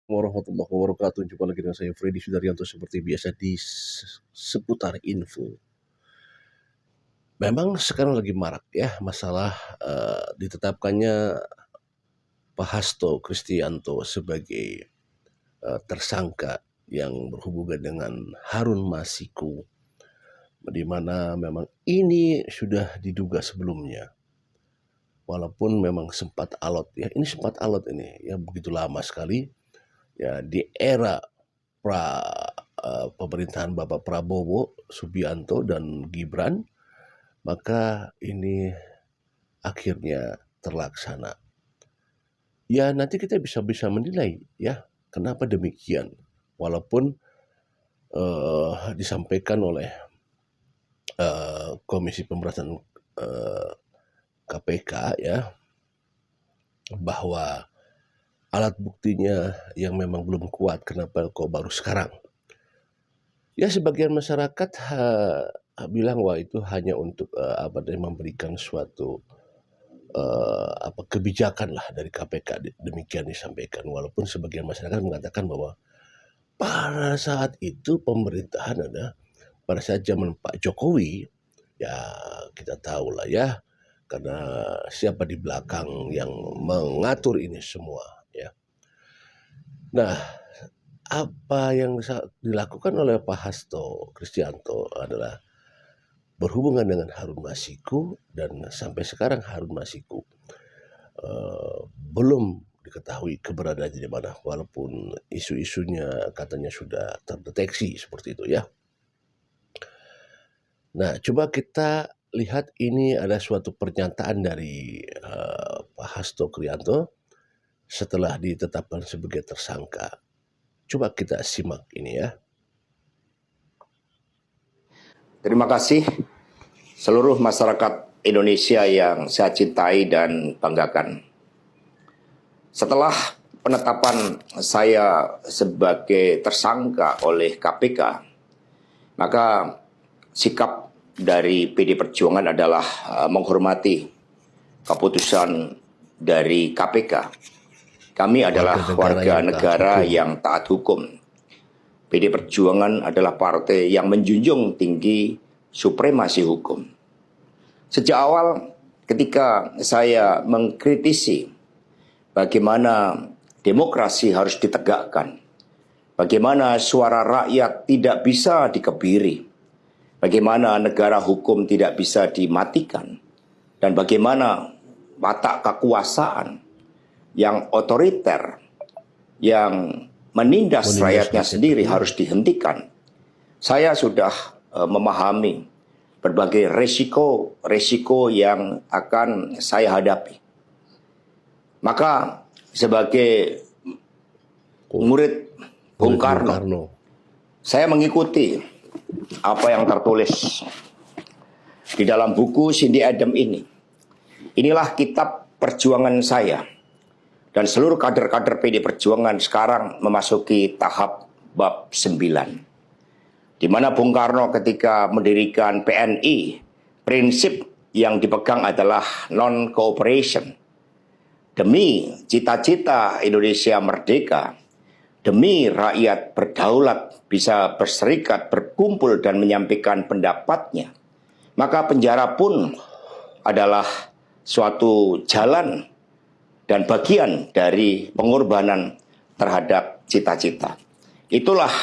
Warahmatullahi wabarakatuh. Jumpa lagi dengan saya Freddy Sudaryanto seperti biasa di seputar info. Memang sekarang lagi marak ya masalah ditetapkannya Pak Hasto Kristianto sebagai tersangka yang berhubungan dengan Harun Masiku, di mana memang ini sudah diduga sebelumnya. Walaupun memang sempat alot ya, ini sempat alot ini ya, begitu lama sekali ya di era pemerintahan Bapak Prabowo Subianto dan Gibran, maka ini akhirnya terlaksana. Ya nanti kita bisa menilai ya kenapa demikian, walaupun disampaikan oleh Komisi Pemberantasan KPK ya bahwa alat buktinya yang memang belum kuat, kenapa kok baru sekarang. Ya sebagian masyarakat bilang wah itu hanya untuk memberikan suatu kebijakan lah dari KPK, demikian disampaikan. Walaupun sebagian masyarakat mengatakan bahwa pada saat itu pemerintahan pada saat zaman Pak Jokowi, ya kita tahu lah ya, karena siapa di belakang yang mengatur ini semua ya. Nah, apa yang dilakukan oleh Pak Hasto Kristianto adalah berhubungan dengan Harun Masiku, dan sampai sekarang Harun Masiku belum diketahui keberadaannya di mana, walaupun isu-isunya katanya sudah terdeteksi seperti itu ya. Nah, coba kita lihat, ini ada suatu pernyataan dari Pak Hasto Kristianto setelah ditetapkan sebagai tersangka. Coba kita simak ini ya. Terima kasih seluruh masyarakat Indonesia yang saya cintai dan banggakan. Setelah penetapan saya sebagai tersangka oleh KPK, maka sikap dari PD Perjuangan adalah menghormati keputusan dari KPK. Kami adalah warga negara yang taat hukum. PD Perjuangan adalah partai yang menjunjung tinggi supremasi hukum. Sejak awal ketika saya mengkritisi bagaimana demokrasi harus ditegakkan, bagaimana suara rakyat tidak bisa dikebiri, bagaimana negara hukum tidak bisa dimatikan, dan bagaimana watak kekuasaan yang otoriter, yang menindas rakyatnya sendiri harus dihentikan. Saya sudah memahami berbagai resiko yang akan saya hadapi. Maka sebagai murid Bung Karno, saya mengikuti apa yang tertulis di dalam buku Cindy Adams ini. Inilah kitab perjuangan saya. Dan seluruh kader-kader PD Perjuangan sekarang memasuki tahap bab 9. Di mana Bung Karno ketika mendirikan PNI, prinsip yang dipegang adalah non-cooperation. Demi cita-cita Indonesia merdeka, demi rakyat berdaulat, bisa berserikat, berkumpul, dan menyampaikan pendapatnya, maka penjara pun adalah suatu jalan dan bagian dari pengorbanan terhadap cita-cita. Itulah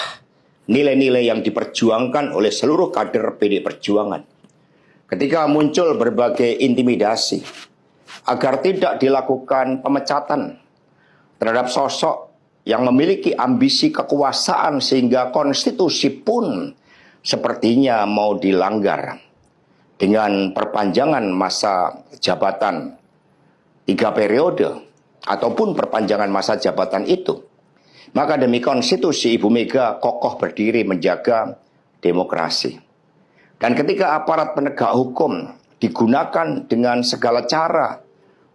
nilai-nilai yang diperjuangkan oleh seluruh kader PD Perjuangan. Ketika muncul berbagai intimidasi agar tidak dilakukan pemecatan terhadap sosok yang memiliki ambisi kekuasaan sehingga konstitusi pun sepertinya mau dilanggar dengan perpanjangan masa jabatan 3 periode ataupun perpanjangan masa jabatan itu, maka demi konstitusi Ibu Mega kokoh berdiri menjaga demokrasi. Dan ketika aparat penegak hukum digunakan dengan segala cara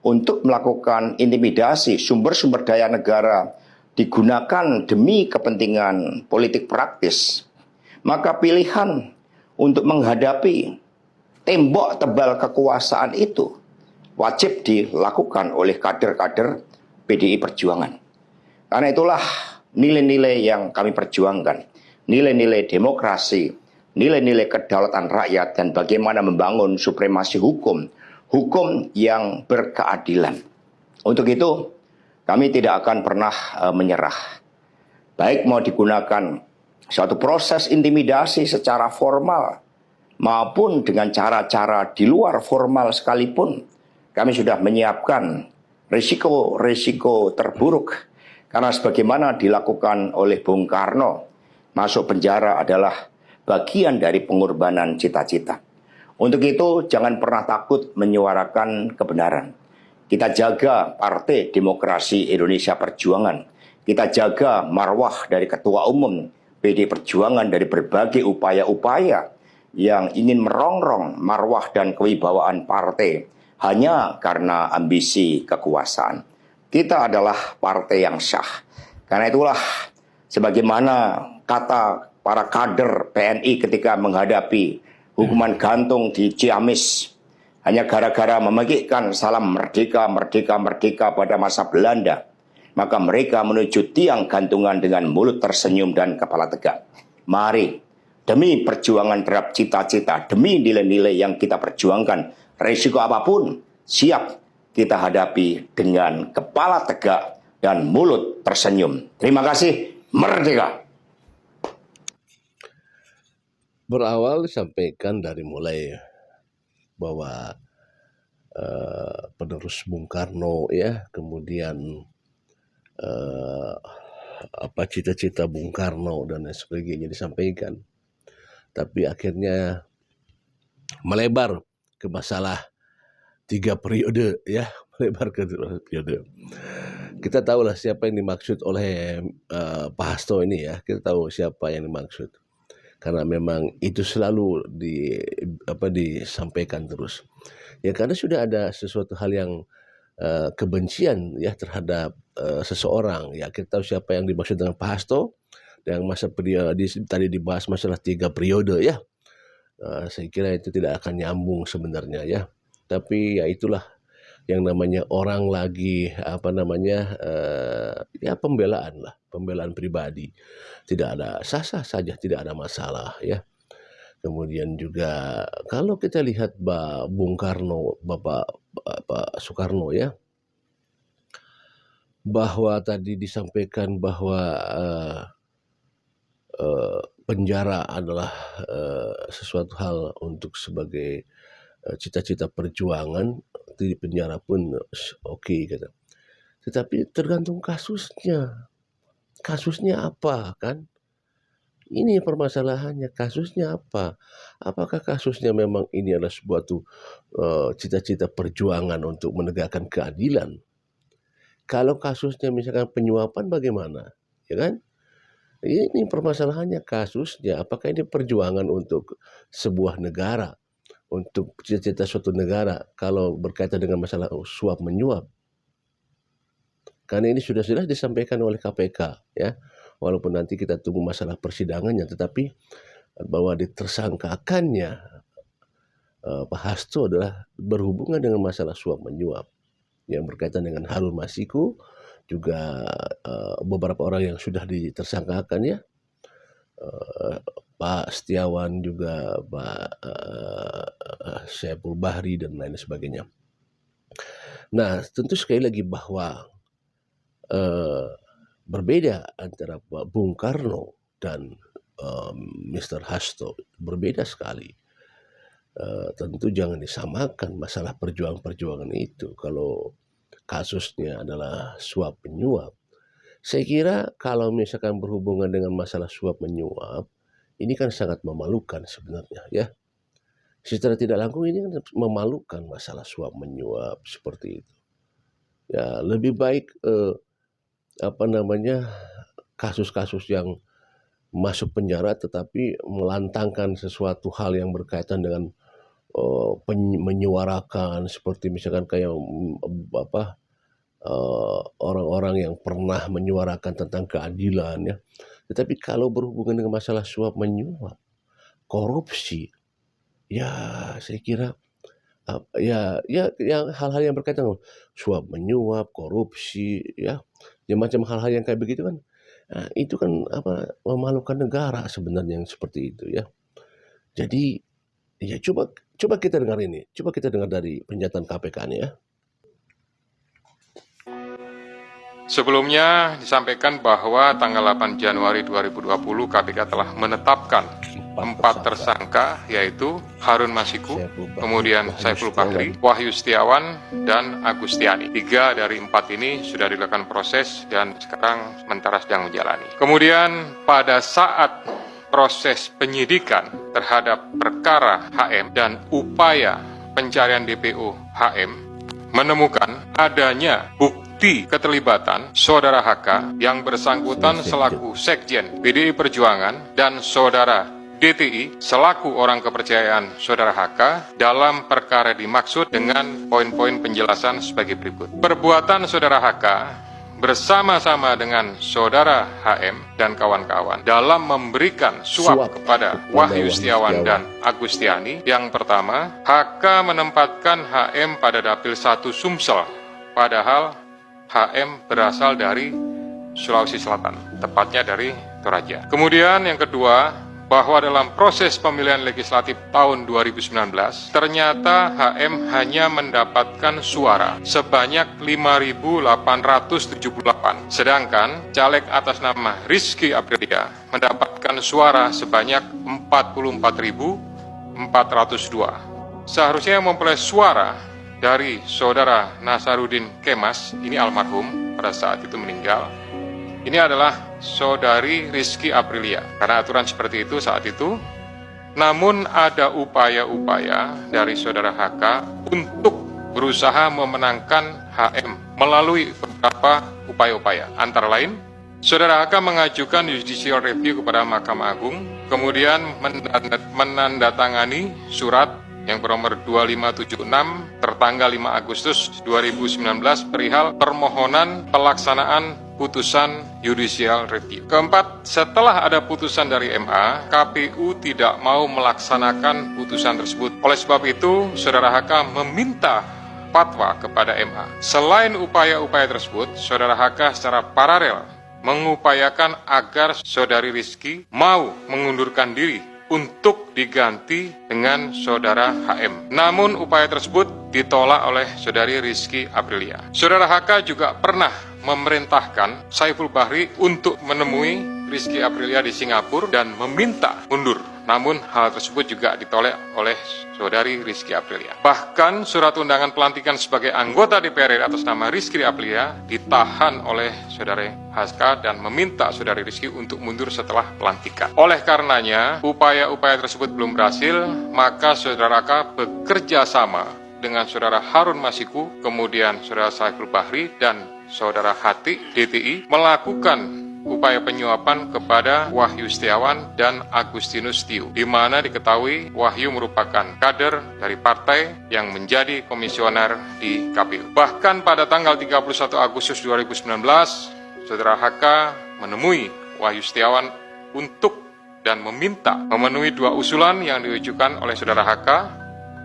untuk melakukan intimidasi, sumber-sumber daya negara digunakan demi kepentingan politik praktis, maka pilihan untuk menghadapi tembok tebal kekuasaan itu wajib dilakukan oleh kader-kader PDI Perjuangan. Karena itulah nilai-nilai yang kami perjuangkan, nilai-nilai demokrasi, nilai-nilai kedaulatan rakyat, dan bagaimana membangun supremasi hukum, hukum yang berkeadilan. Untuk itu, kami tidak akan pernah menyerah. Baik mau digunakan suatu proses intimidasi secara formal maupun dengan cara-cara di luar formal sekalipun, kami sudah menyiapkan risiko-risiko terburuk. Karena sebagaimana dilakukan oleh Bung Karno, masuk penjara adalah bagian dari pengorbanan cita-cita. Untuk itu jangan pernah takut menyuarakan kebenaran. Kita jaga Partai Demokrasi Indonesia Perjuangan. Kita jaga marwah dari Ketua Umum PD Perjuangan dari berbagai upaya-upaya yang ingin merongrong marwah dan kewibawaan partai hanya karena ambisi kekuasaan. Kita adalah partai yang sah. Karena itulah sebagaimana kata para kader PNI ketika menghadapi hukuman gantung di Ciamis, hanya gara-gara memegikkan salam merdeka, merdeka, merdeka pada masa Belanda, maka mereka menuju tiang gantungan dengan mulut tersenyum dan kepala tegak. Mari, demi perjuangan terhadap cita-cita, demi nilai-nilai yang kita perjuangkan, risiko apapun siap kita hadapi dengan kepala tegak dan mulut tersenyum. Terima kasih, merdeka. Berawal disampaikan dari mulai bahwa penerus Bung Karno ya, kemudian apa cita-cita Bung Karno dan lain sebagainya disampaikan, tapi akhirnya melebar ke masalah 3 periode ya, melebar ke 3 periode. Kita tahulah siapa yang dimaksud oleh Pak Hasto ini ya, kita tahu siapa yang dimaksud. Karena memang itu selalu disampaikan terus. Ya karena sudah ada sesuatu hal yang kebencian ya terhadap seseorang. Ya kita tahu siapa yang dimaksud dengan Pak Hasto. Dan tadi dibahas masalah 3 periode ya. Saya kira itu tidak akan nyambung sebenarnya ya. Tapi ya itulah yang namanya orang lagi ya pembelaan pribadi. Tidak ada, sah-sah saja, tidak ada masalah ya. Kemudian juga kalau kita lihat Bung Karno, Bapak Soekarno ya, bahwa tadi disampaikan bahwa penjara adalah sesuatu hal untuk sebagai cita-cita perjuangan, di penjara pun oke kata. Tetapi tergantung kasusnya. Kasusnya apa kan? Ini permasalahannya, kasusnya apa? Apakah kasusnya memang ini adalah sebuah cita-cita perjuangan untuk menegakkan keadilan? Kalau kasusnya misalkan penyuapan bagaimana? Ya kan? Ini permasalahannya kasusnya, apakah ini perjuangan untuk sebuah negara, untuk cita-cita suatu negara kalau berkaitan dengan masalah suap menyuap. Karena ini sudah jelas disampaikan oleh KPK ya. Walaupun nanti kita tunggu masalah persidangannya, tetapi bahwa ditersangkakannya Pak Hasto adalah berhubungan dengan masalah suap menyuap yang berkaitan dengan Harun Masiku, juga beberapa orang yang sudah ditersangkakan ya, Pak Setiawan, juga Pak Syaiful Bahri dan lain sebagainya. Nah, tentu sekali lagi bahwa berbeda antara Pak Bung Karno dan Mr. Hasto, berbeda sekali. Tentu jangan disamakan masalah perjuangan itu. Kalau kasusnya adalah suap menyuap, saya kira kalau misalkan berhubungan dengan masalah suap menyuap, ini kan sangat memalukan sebenarnya ya. Secara tidak langsung ini kan memalukan masalah suap menyuap seperti itu. Ya lebih baik kasus-kasus yang masuk penjara tetapi melantangkan sesuatu hal yang berkaitan dengan menyuarakan, seperti misalkan kayak orang-orang yang pernah menyuarakan tentang keadilan ya. Tetapi kalau berhubungan dengan masalah suap menyuap, korupsi, ya saya kira yang hal-hal yang berkaitan dengan suap menyuap, korupsi ya macam hal-hal yang kayak begitu kan Itu kan memalukan negara sebenarnya yang seperti itu ya. Jadi, ya coba kita dengar ini, coba kita dengar dari pernyataan KPK nih ya. Sebelumnya disampaikan bahwa tanggal 8 Januari 2020 KPK telah menetapkan 4 tersangka, yaitu Harun Masiku, kemudian Saiful Bahri, Wahyu Setiawan, dan Agustiani. 3 dari 4 ini sudah dilakukan proses dan sekarang sementara sedang menjalani. Kemudian pada saat proses penyidikan terhadap perkara HM dan upaya pencarian DPO HM menemukan adanya bukti keterlibatan Saudara HK yang bersangkutan selaku Sekjen PDI Perjuangan dan Saudara DTI selaku orang kepercayaan Saudara HK dalam perkara dimaksud dengan poin-poin penjelasan sebagai berikut. Perbuatan Saudara HK bersama-sama dengan Saudara HM dan kawan-kawan dalam memberikan suap kepada Wahyu Setiawan dan Agustiani. Yang pertama, HK menempatkan HM pada Dapil 1 Sumsel, padahal HM berasal dari Sulawesi Selatan, tepatnya dari Toraja. Kemudian yang kedua, bahwa dalam proses pemilihan legislatif tahun 2019, ternyata HM hanya mendapatkan suara sebanyak 5.878, sedangkan caleg atas nama Rizky Aprilia mendapatkan suara sebanyak 44.402. Seharusnya yang memperoleh suara dari Saudara Nasaruddin Kemas, ini almarhum pada saat itu meninggal, ini adalah Saudari Rizky Aprilia, karena aturan seperti itu saat itu. Namun ada upaya-upaya dari Saudara HK untuk berusaha memenangkan HM melalui beberapa upaya-upaya. Antara lain, Saudara HK mengajukan judicial review kepada Mahkamah Agung, kemudian menandatangani surat yang bernomor 2576 tertanggal 5 Agustus 2019 perihal permohonan pelaksanaan putusan judicial review. Keempat, setelah ada putusan dari MA, KPU tidak mau melaksanakan putusan tersebut. Oleh sebab itu, Saudara HK meminta fatwa kepada MA. Selain upaya-upaya tersebut, Saudara HK secara paralel mengupayakan agar Saudari Rizky mau mengundurkan diri untuk diganti dengan Saudara HM. Namun upaya tersebut ditolak oleh Saudari Rizky Aprilia. Saudara HK juga pernah memerintahkan Saiful Bahri untuk menemui Rizky Aprilia di Singapura dan meminta mundur. Namun hal tersebut juga ditolak oleh Saudari Rizky Aprilia. Bahkan surat undangan pelantikan sebagai anggota DPR RI atas nama Rizky Aprilia ditahan oleh Saudari HK dan meminta Saudari Rizky untuk mundur setelah pelantikan. Oleh karenanya, upaya-upaya tersebut belum berhasil, maka Saudara HK bekerja sama dengan Saudara Harun Masiku, kemudian Saudara Saiful Bahri dan Saudara Hati DTI melakukan upaya penyuapan kepada Wahyu Setiawan dan Agustinus Tiu, di mana diketahui Wahyu merupakan kader dari partai yang menjadi komisioner di KPU. Bahkan pada tanggal 31 Agustus 2019, Saudara HK menemui Wahyu Setiawan untuk dan meminta memenuhi 2 usulan yang diajukan oleh Saudara HK,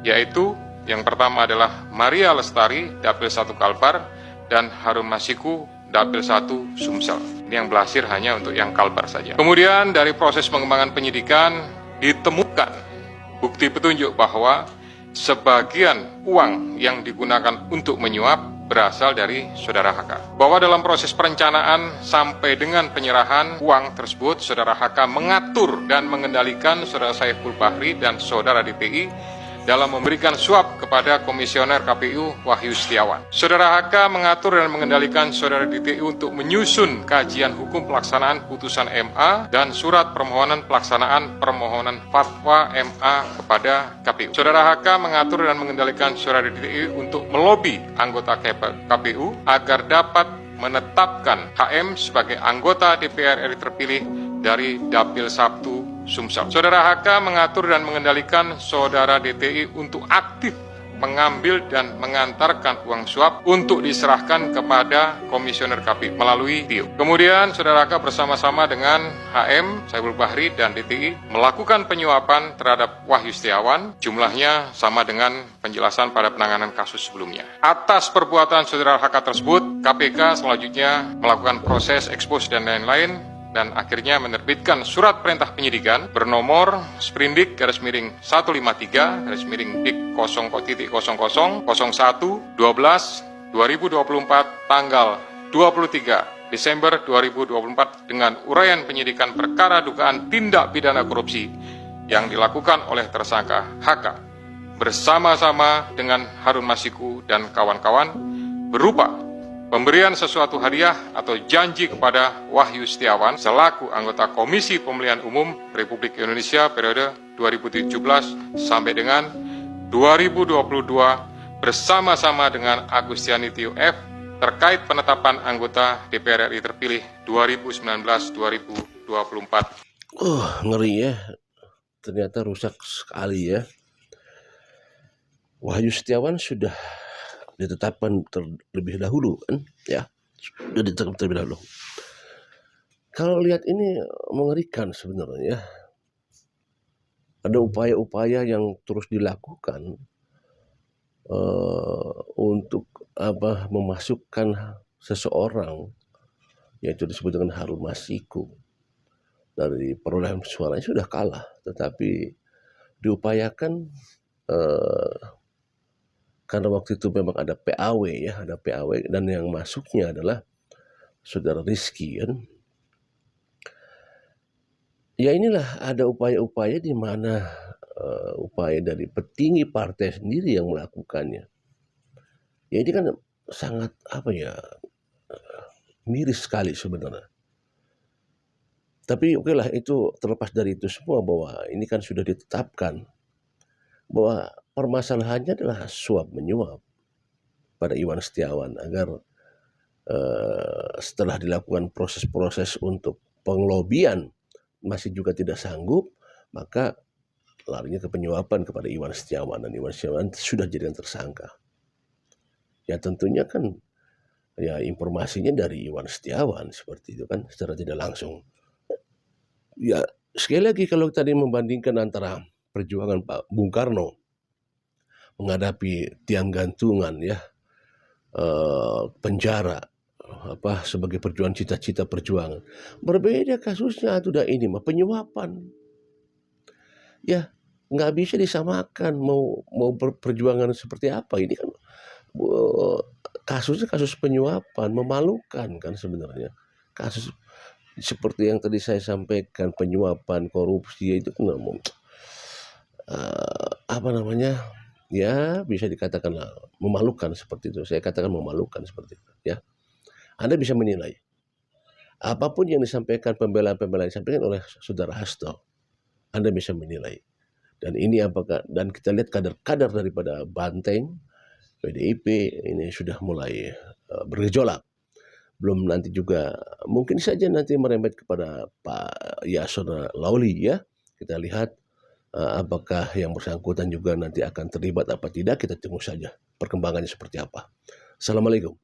yaitu yang pertama adalah Maria Lestari, Dapil 1 Kalbar, dan Harun Masiku, Dapil 1 Sumsel. Ini yang belasir hanya untuk yang Kalbar saja. Kemudian dari proses pengembangan penyidikan ditemukan bukti petunjuk bahwa sebagian uang yang digunakan untuk menyuap berasal dari Saudara HK. Bahwa dalam proses perencanaan sampai dengan penyerahan uang tersebut, Saudara HK mengatur dan mengendalikan Saudara Saiful Bahri dan Saudara DTI dalam memberikan suap kepada Komisioner KPU Wahyu Setiawan. Saudara HK mengatur dan mengendalikan Saudara DTI untuk menyusun kajian hukum pelaksanaan putusan MA dan surat permohonan pelaksanaan permohonan fatwa MA kepada KPU. Saudara HK mengatur dan mengendalikan Saudara DTI untuk melobi anggota KPU agar dapat menetapkan HM sebagai anggota DPR RI terpilih dari Dapil 1 Sumsel. Saudara HK mengatur dan mengendalikan Saudara DTI untuk aktif mengambil dan mengantarkan uang suap untuk diserahkan kepada Komisioner KPU melalui Tiu. Kemudian Saudara HK bersama-sama dengan HM, Saiful Bahri, dan DTI melakukan penyuapan terhadap Wahyu Setiawan, jumlahnya sama dengan penjelasan pada penanganan kasus sebelumnya. Atas perbuatan Saudara HK tersebut, KPK selanjutnya melakukan proses ekspos dan lain-lain dan akhirnya menerbitkan surat perintah penyidikan bernomor Sprindik /153/Dik 0.0001/12/2024 tanggal 23 Desember 2024 dengan uraian penyidikan perkara dugaan tindak pidana korupsi yang dilakukan oleh tersangka HK bersama-sama dengan Harun Masiku dan kawan-kawan berupa pemberian sesuatu hadiah atau janji kepada Wahyu Setiawan selaku anggota Komisi Pemilihan Umum Republik Indonesia periode 2017 sampai dengan 2022 bersama-sama dengan Agustiani Tio F terkait penetapan anggota DPR RI terpilih 2019-2024. Ngeri ya. Ternyata rusak sekali ya. Wahyu Setiawan sudah ditetapkan terlebih dahulu kan ya, sudah ditetapkan terlebih dahulu. Kalau lihat ini mengerikan sebenarnya. Ada upaya-upaya yang terus dilakukan untuk memasukkan seseorang, yaitu disebut dengan Harun Masiku, dari perolehan suaranya sudah kalah, tetapi diupayakan karena waktu itu memang ada PAW ya, ada PAW dan yang masuknya adalah saudara Rizky kan. Ya inilah ada upaya-upaya di mana upaya dari petinggi partai sendiri yang melakukannya. Ya ini kan sangat miris sekali sebenarnya. Tapi okelah, itu terlepas dari itu semua bahwa ini kan sudah ditetapkan bahwa permasalahannya adalah suap menyuap pada Iwan Setiawan agar setelah dilakukan proses-proses untuk penglobian masih juga tidak sanggup, maka larinya ke penyuapan kepada Iwan Setiawan dan Iwan Setiawan sudah jadi tersangka. Ya tentunya kan ya informasinya dari Iwan Setiawan seperti itu kan secara tidak langsung. Ya sekali lagi kalau tadi membandingkan antara perjuangan Pak Bung Karno menghadapi tiang gantungan ya, penjara sebagai perjuangan cita-cita perjuangan, berbeda kasusnya sudah ini mah penyuapan ya, nggak bisa disamakan mau perjuangan seperti apa. Ini kan kasusnya kasus penyuapan, memalukan kan sebenarnya. Kasus seperti yang tadi saya sampaikan, penyuapan, korupsi itu kan ya bisa dikatakan memalukan seperti itu. Saya katakan memalukan seperti itu ya. Anda bisa menilai apapun yang disampaikan, pembelaan-pembelaan yang disampaikan oleh saudara Hasto, Anda bisa menilai. Dan ini apakah, dan kita lihat kadar-kadar daripada Banteng PDIP ini sudah mulai bergejolak. Belum nanti juga mungkin saja nanti merembet kepada Pak Yasona Lawli ya. Kita lihat apakah yang bersangkutan juga nanti akan terlibat apa tidak, kita tunggu saja perkembangannya seperti apa. Assalamualaikum.